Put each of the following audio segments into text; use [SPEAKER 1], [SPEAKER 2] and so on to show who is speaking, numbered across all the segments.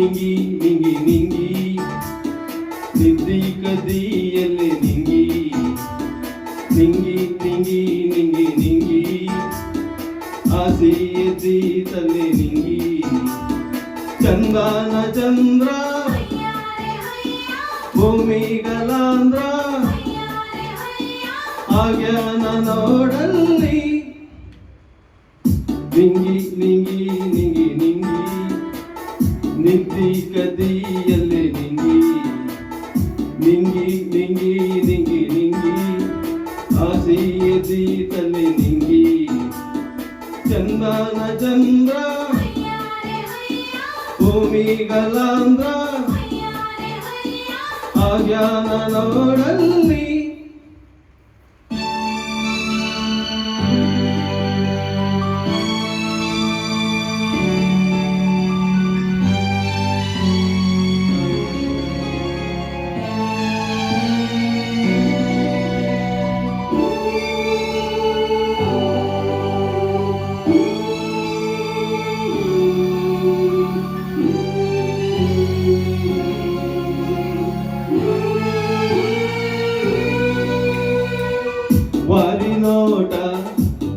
[SPEAKER 1] ನಿಂಗಿ ನಿಂಗಿ ನಿಂಗಿ ನಿದ್ದಿ ಕದಿಯಲ್ಲಿ ನಿಂಗಿ ನಿಂಗಿ ನಿಂಗಿ ನಿಂಗಿ ನಿಂಗಿ ಆಸೆಯದಿ ತಲೆ ನಿಂಗಿ ಚಂದನ ಚಂದ್ರ ಭೂಮಿಗಲಾಂದ್ರ ಆಗ್ಯಾನ ನೋಡಲ್ಲಿ ನಿಂಗಿ ನಿಂಗಿ ನಿಂಗಿ ನಿಂಗಿ ನಿದ್ದಿ ಕದಿಯಲ್ಲಿ ನಿಂಗಿ ನಿಂಗಿ ನಿಂಗಿ ನಿಂಗಿ ನಿಂಗಿ ಆಸೆಯದಿ ತಲೆ ನಿಂಗಿ ಚಂದನ ಚಂದ್ರ ಭೂಮಿಗಲಾಂದ್ರ ಆಗ್ಯಾನ ನೋಡಲ್ಲಿ ವಾರಿ ನೋಟ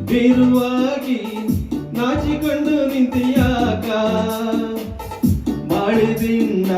[SPEAKER 1] ಬೀರುವಾಗಿ ನಾಚಿಕೊಂಡು ನಿಂತಿಯಾಕ ಮಾಡಿದಿಂದ